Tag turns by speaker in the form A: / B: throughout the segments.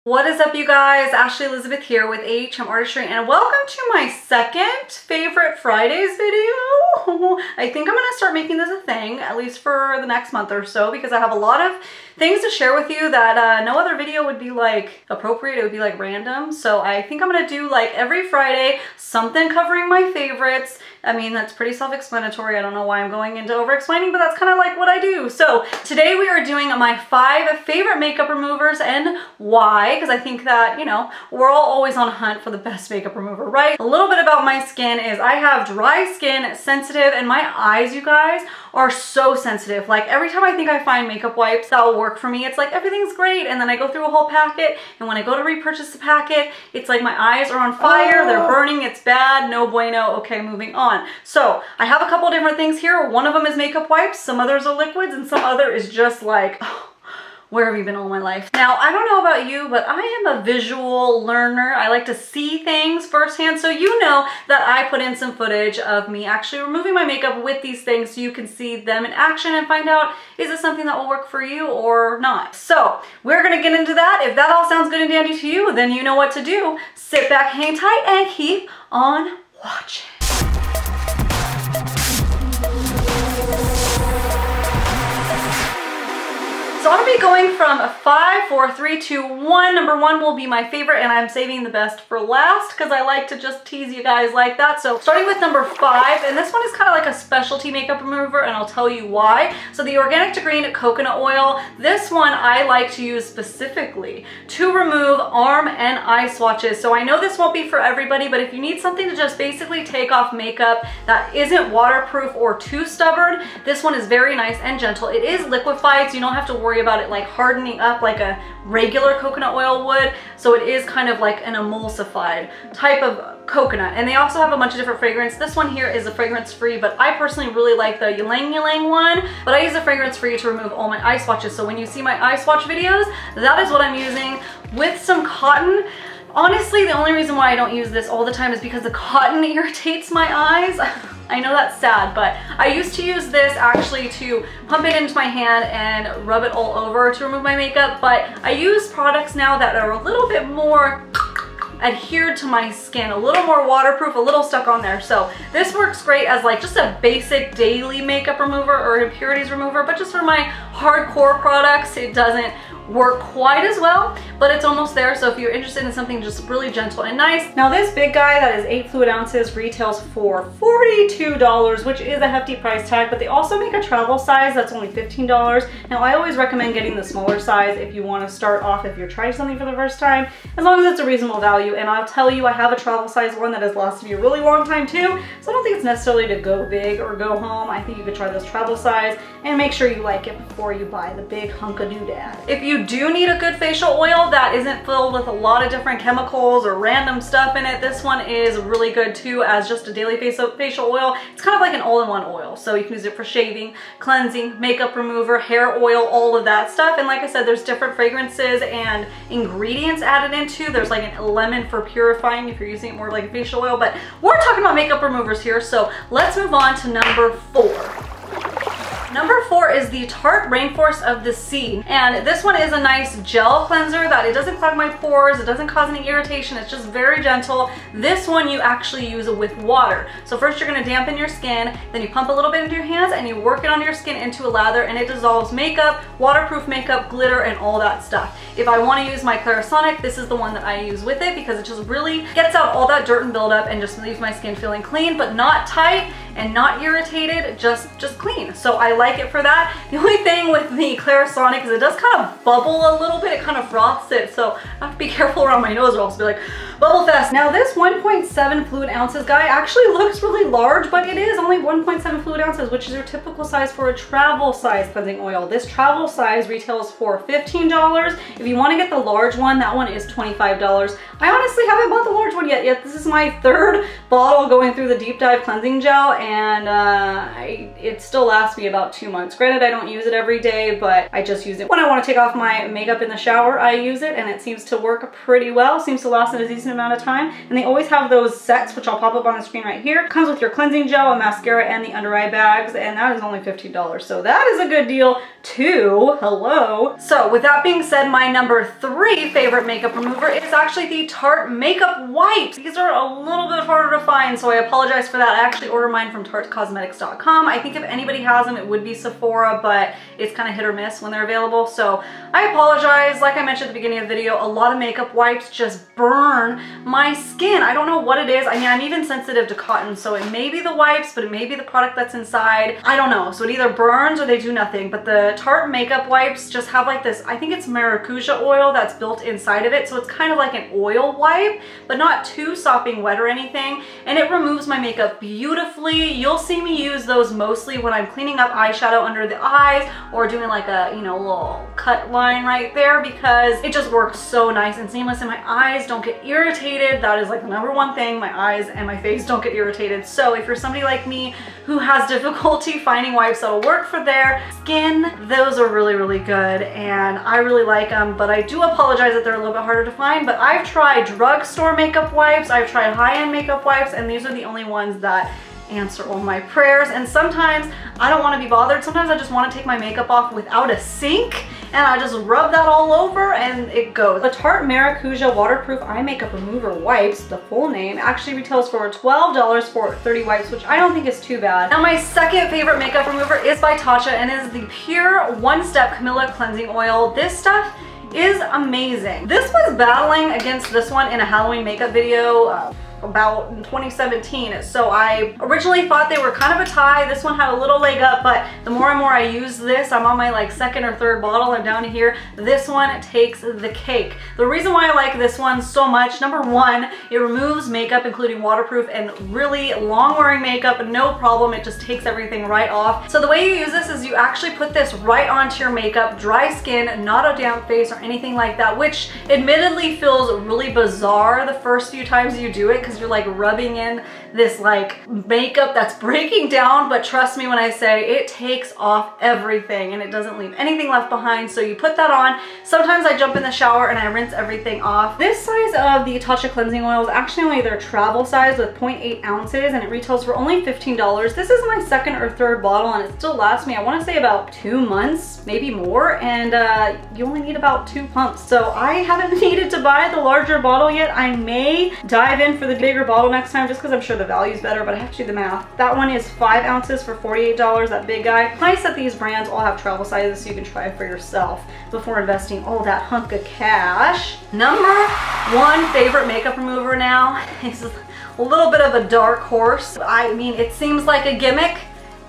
A: What is up, you guys? Ashley Elizabeth here with AHM Artistry, and welcome to my second favorite Fridays video. I think I'm gonna start making this a thing, at least for the next month or so, because I have a lot of things to share with you that no other video would be like appropriate. It would be like random. So I think I'm gonna do like every Friday something covering my favorites. I mean, that's pretty self-explanatory. I don't know why I'm going into over-explaining, but that's kind of like what I do. So today we are doing my 5 favorite makeup removers and why, because I think that, you know, we're all always on a hunt for the best makeup remover, right? A little bit about my skin is I have dry skin, sensitive, and my eyes, you guys, are so sensitive. Like every time I think I find makeup wipes that will work for me, it's like everything's great, and then I go through a whole packet, and when I go to repurchase the packet, it's like my eyes are on fire, they're burning, it's bad, no bueno, okay, moving on. So I have a couple different things here. One of them is makeup wipes, some others are liquids, and some other is just like, where have you been all my life? Now, I don't know about you, but I am a visual learner. I like to see things firsthand. So you know that I put in some footage of me actually removing my makeup with these things so you can see them in action and find out, is this something that will work for you or not? So we're gonna get into that. If that all sounds good and dandy to you, then you know what to do. Sit back, hang tight, and keep on watching. So I'm gonna be going from 5, 4, 3, 2, 1. Number 1 will be my favorite, and I'm saving the best for last because I like to just tease you guys like that. So starting with number 5, and this one is kind of like a specialty makeup remover, and I'll tell you why. So the Organic to Green Coconut Oil, this one I like to use specifically to remove arm and eye swatches. So I know this won't be for everybody, but if you need something to just basically take off makeup that isn't waterproof or too stubborn, this one is very nice and gentle. It is liquefied, so you don't have to worry about it like hardening up like a regular coconut oil would. So it is kind of like an emulsified type of coconut. And they also have a bunch of different fragrance. This one here is a fragrance free, but I personally really like the Ylang Ylang one, but I use the fragrance free to remove all my eye swatches. So when you see my eye swatch videos, that is what I'm using with some cotton. Honestly, the only reason why I don't use this all the time is because the cotton irritates my eyes. I know that's sad, but I used to use this actually to pump it into my hand and rub it all over to remove my makeup, but I use products now that are a little bit more adhered to my skin, a little more waterproof, a little stuck on there. So this works great as like just a basic daily makeup remover or impurities remover, but just for my hardcore products, it doesn't work quite as well, but it's almost there. So if you're interested in something just really gentle and nice. Now this big guy that is 8 fluid ounces retails for $42, which is a hefty price tag, but they also make a travel size that's only $15. Now I always recommend getting the smaller size if you want to start off, if you're trying something for the first time, as long as it's a reasonable value. And I'll tell you, I have a travel size one that has lasted me a really long time too, so I don't think it's necessarily to go big or go home. I think you could try this travel size and make sure you like it before you buy the big hunk of doodad. If you do need a good facial oil that isn't filled with a lot of different chemicals or random stuff in it, this one is really good too as just a daily facial oil. It's kind of like an all-in-one oil, so you can use it for shaving, cleansing, makeup remover, hair oil, all of that stuff. And like I said, there's different fragrances and ingredients added into. There's like a lemon for purifying if you're using it more like a facial oil, but we're talking about makeup removers here, so let's move on to number 4. Number 4 is the Tarte Rainforest of the Sea, and this one is a nice gel cleanser that it doesn't clog my pores, it doesn't cause any irritation, it's just very gentle. This one you actually use with water. So first you're going to dampen your skin, then you pump a little bit into your hands and you work it onto your skin into a lather, and it dissolves makeup, waterproof makeup, glitter, and all that stuff. If I want to use my Clarisonic, this is the one that I use with it because it just really gets out all that dirt and buildup and just leaves my skin feeling clean, but not tight and not irritated, just clean. So I like it for that. The only thing with the Clarisonic is it does kind of bubble a little bit, it kind of froths it, so I have to be careful around my nose or else it'll be like bubble fest. Now this 1.7 fluid ounces guy actually looks really large, but it is only 1.7 fluid ounces, which is your typical size for a travel size cleansing oil. This travel size retails for $15. If you want to get the large one, that one is $25. I honestly haven't bought the large one yet. This is my 3rd bottle going through the Deep Dive cleansing gel, and it still lasts me about 2 months. Granted, Granted, I don't use it every day, but I just use it when I want to take off my makeup in the shower. I use it and it seems to work pretty well. Seems to last a decent amount of time. And they always have those sets, which I'll pop up on the screen right here. It comes with your cleansing gel, a mascara, and the under eye bags, and that is only $15. So that is a good deal too. Hello. So with that being said, my number 3 favorite makeup remover is actually the Tarte makeup wipes. These are a little bit harder to find, so I apologize for that. I actually ordered mine from tartecosmetics.com. I think if anybody has them, it would be Sephora, but it's kind of hit or miss when they're available. So I apologize. Like I mentioned at the beginning of the video, a lot of makeup wipes just burn my skin. I don't know what it is. I mean, I'm even sensitive to cotton, so it may be the wipes, but it may be the product that's inside. I don't know. So it either burns or they do nothing. But the Tarte makeup wipes just have like this, I think it's maracuja oil that's built inside of it. So it's kind of like an oil wipe, but not too sopping wet or anything. And it removes my makeup beautifully. You'll see me use those mostly when I'm cleaning up eyeshadow under the eyes or doing like a, you know, little cut line right there, because it just works so nice and seamless and my eyes don't get irritated. That is like the number one thing. My eyes and my face don't get irritated. So if you're somebody like me who has difficulty finding wipes that'll work for their skin, those are really, really good and I really like them, but I do apologize that they're a little bit harder to find. But I've tried drugstore makeup wipes, I've tried high-end makeup wipes, and these are the only ones that answer all my prayers. And sometimes I don't want to be bothered. Sometimes I just want to take my makeup off without a sink and I just rub that all over and it goes. The Tarte Maracuja Waterproof Eye Makeup Remover Wipes, the full name, actually retails for $12 for 30 wipes, which I don't think is too bad. Now my second favorite makeup remover is by Tatcha and is the Pure One Step Camilla Cleansing Oil. This stuff is amazing. This was battling against this one in a Halloween makeup video about in 2017. So I originally thought they were kind of a tie. This one had a little leg up, but the more and more I use this, I'm on my like second or third bottle. I'm down to here. This one takes the cake. The reason why I like this one so much, number one, it removes makeup, including waterproof and really long wearing makeup, no problem. It just takes everything right off. So the way you use this is you actually put this right onto your makeup, dry skin, not a damp face or anything like that, which admittedly feels really bizarre the first few times you do it, because you're like rubbing in this like makeup that's breaking down. But trust me when I say it takes off everything and it doesn't leave anything left behind. So you put that on. Sometimes I jump in the shower and I rinse everything off. This size of the Tatcha cleansing oil is actually only their travel size with 0.8 ounces and it retails for only $15. This is my second or third bottle and it still lasts me, I want to say, about 2 months, maybe more, and you only need about 2 pumps. So I haven't needed to buy the larger bottle yet. I may dive in for the bigger bottle next time just because I'm sure the value's better, but I have to do the math. That one is 5 ounces for $48, that big guy. Nice that these brands all have travel sizes so you can try it for yourself before investing all that hunk of cash. Number 1 favorite makeup remover now is a little bit of a dark horse. I mean, it seems like a gimmick.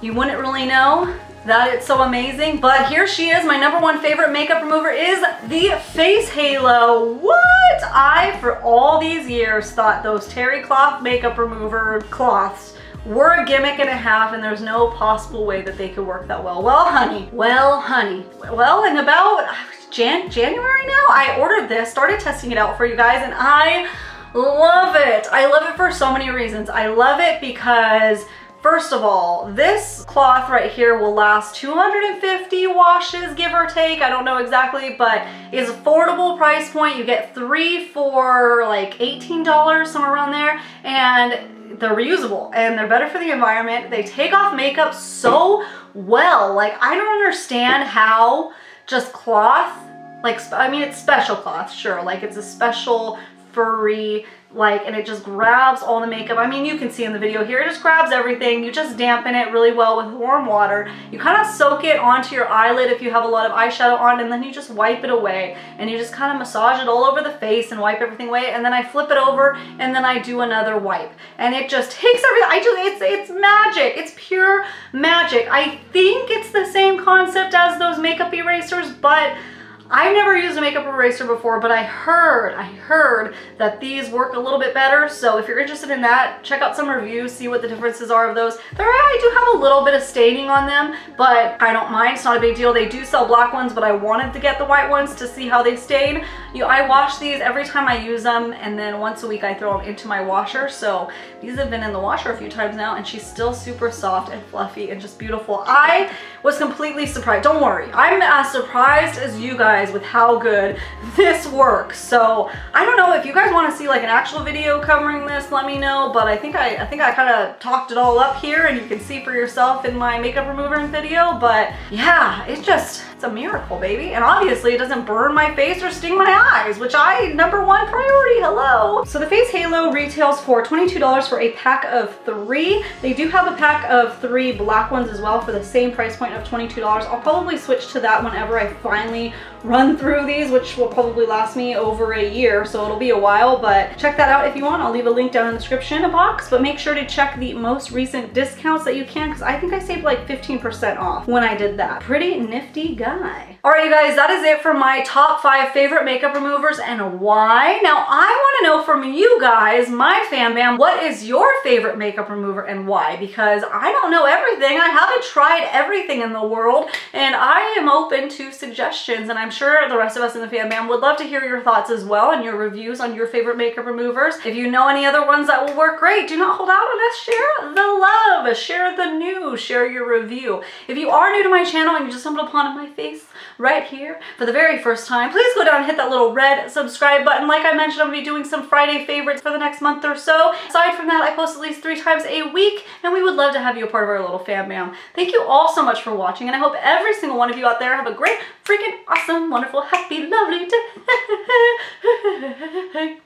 A: You wouldn't really know that it's so amazing, but here she is. My number 1 favorite makeup remover is the Face Halo. What? I, for all these years, thought those terry cloth makeup remover cloths were a gimmick and a half and there's no possible way that they could work that well. Well, honey, in about January now, I ordered this, started testing it out for you guys, and I love it. I love it for so many reasons. I love it because, first of all, this cloth right here will last 250 washes, give or take. I don't know exactly, but is affordable price point. You get 3 for like $18, somewhere around there, and they're reusable and they're better for the environment. They take off makeup so well. Like, I don't understand how just cloth, like, I mean, it's special cloth, sure, like it's a special furry, like, and it just grabs all the makeup. I mean, you can see in the video here, it just grabs everything. You just dampen it really well with warm water. You kind of soak it onto your eyelid if you have a lot of eyeshadow on, and then you just wipe it away. And you just kind of massage it all over the face and wipe everything away. And then I flip it over and then I do another wipe. And it just takes everything. It's magic. It's pure magic. I think it's the same concept as those makeup erasers, but I've never used a makeup eraser before, but I heard that these work a little bit better. So if you're interested in that, check out some reviews, see what the differences are of those. I do have a little bit of staining on them, but I don't mind. It's not a big deal. They do sell black ones, but I wanted to get the white ones to see how they stain. I wash these every time I use them, and then once a week I throw them into my washer. So these have been in the washer a few times now, and she's still super soft and fluffy and just beautiful. I was completely surprised. Don't worry, I'm as surprised as you guys with how good this works. So I don't know if you guys want to see like an actual video covering this, let me know, but I think I kind of talked it all up here, and you can see for yourself in my makeup remover video. But yeah, it's a miracle, baby. And obviously it doesn't burn my face or sting my eyes, which number one priority, hello. So the Face Halo retails for $22 for a pack of 3. They do have a pack of 3 black ones as well for the same price point of $22. I'll probably switch to that whenever I finally run through these, which will probably last me over a year, so it'll be a while, but check that out if you want. I'll leave a link down in the description box, but make sure to check the most recent discounts that you can, because I think I saved like 15% off when I did that. Pretty nifty guy. All right, you guys, that is it for my top 5 favorite makeup removers and why. Now, I want to know from you guys, my fan bam, what is your favorite makeup remover and why? Because I don't know everything. I haven't tried everything in the world, and I am open to suggestions, and I'm sure the rest of us in the fan bam would love to hear your thoughts as well and your reviews on your favorite makeup removers. If you know any other ones that will work great, do not hold out on us. Share the love, share the news, share your review. If you are new to my channel and you just stumbled upon my face right here for the very first time, please go down and hit that little red subscribe button. Like I mentioned, I'm gonna be doing some Friday favorites for the next month or so. Aside from that, I post at least 3 times a week, and we would love to have you a part of our little fan bam. Thank you all so much for watching, and I hope every single one of you out there have a great, freaking awesome, wonderful, happy, lovely day.